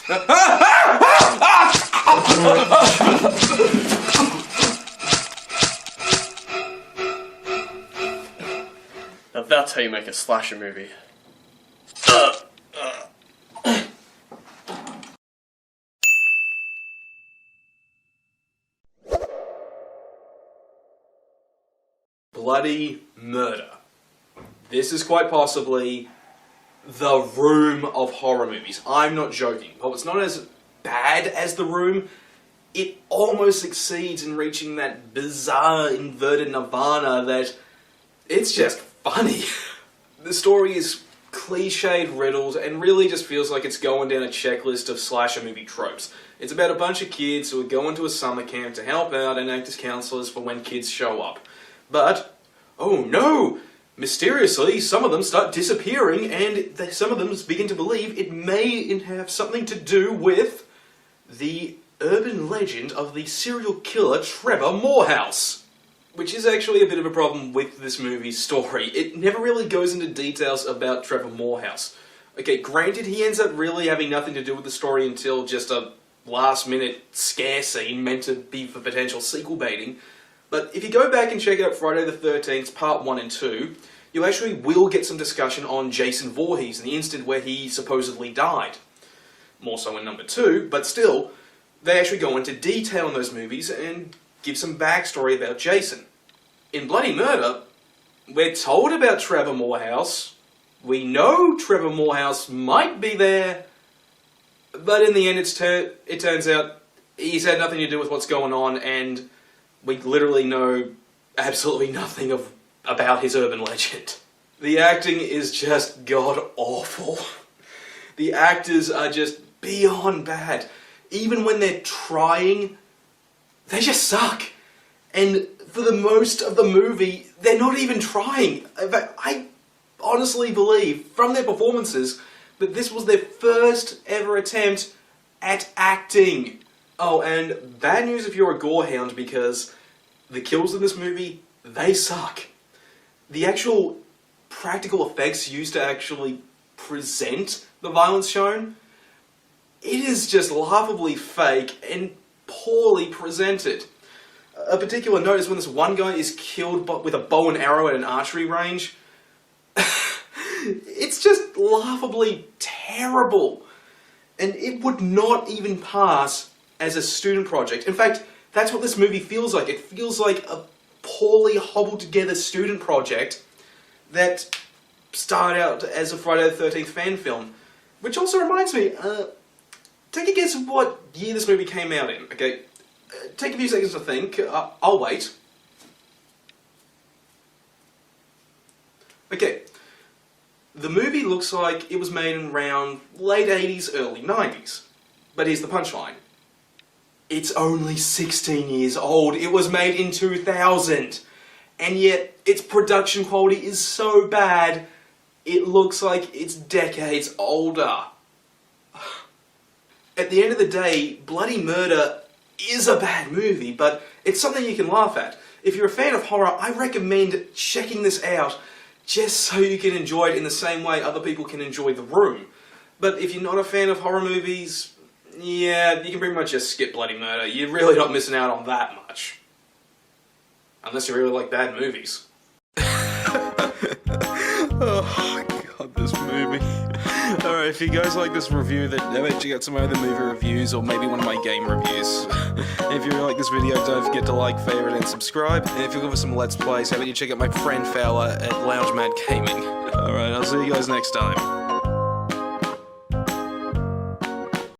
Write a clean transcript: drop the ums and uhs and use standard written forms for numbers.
Now that's how you make a slasher movie. Bloody Murder. This is quite possibly the Room of horror movies. I'm not joking. While it's not as bad as The Room, it almost succeeds in reaching that bizarre inverted nirvana that it's just funny. The story is cliched riddles and really just feels like it's going down a checklist of slasher movie tropes. It's about a bunch of kids who are going to a summer camp to help out and act as counselors for when kids show up. But, oh no! Mysteriously, some of them start disappearing, and some of them begin to believe it may have something to do with the urban legend of the serial killer Trevor Morehouse. Which is actually a bit of a problem with this movie's story. It never really goes into details about Trevor Morehouse. Okay, granted, he ends up really having nothing to do with the story until just a last-minute scare scene meant to be for potential sequel baiting. But if you go back and check out Friday the 13th, Part 1 and 2, you actually will get some discussion on Jason Voorhees and the instant where he supposedly died. More so in number 2, but still, they actually go into detail in those movies and give some backstory about Jason. In Bloody Murder, we're told about Trevor Morehouse. We know Trevor Morehouse might be there, but in the end it turns out he's had nothing to do with what's going on, and we literally know absolutely nothing about his urban legend. The acting is just god-awful. The actors are just beyond bad. Even when they're trying, they just suck. And for the most of the movie, they're not even trying. In fact, I honestly believe, from their performances, that this was their first ever attempt at acting. Oh, and bad news if you're a gorehound, because the kills in this movie, they suck. The actual practical effects used to actually present the violence shown, it is just laughably fake and poorly presented. A particular note is when this one guy is killed with a bow and arrow at an archery range. It's just laughably terrible. And it would not even pass as a student project. In fact, that's what this movie feels like. It feels like a poorly hobbled together student project that started out as a Friday the 13th fan film. Which also reminds me, take a guess of what year this movie came out in, okay? Take a few seconds to think. I'll wait. Okay. The movie looks like it was made in around late 80s, early 90s. But here's the punchline. It's only 16 years old. It was made in 2000. And yet, its production quality is so bad, it looks like it's decades older. At the end of the day, Bloody Murder is a bad movie, but it's something you can laugh at. If you're a fan of horror, I recommend checking this out just so you can enjoy it in the same way other people can enjoy The Room. But if you're not a fan of horror movies, yeah, you can pretty much just skip Bloody Murder. You're really not missing out on that much. Unless you really like bad movies. Oh god, this movie. Alright, if you guys like this review, then I'll actually get some other movie reviews, or maybe one of my game reviews. If you like this video, don't forget to like, favorite, and subscribe. And if you're looking for some Let's Plays, how about you check out my friend Fowler at Lounge Mad Gaming. Alright, I'll see you guys next time.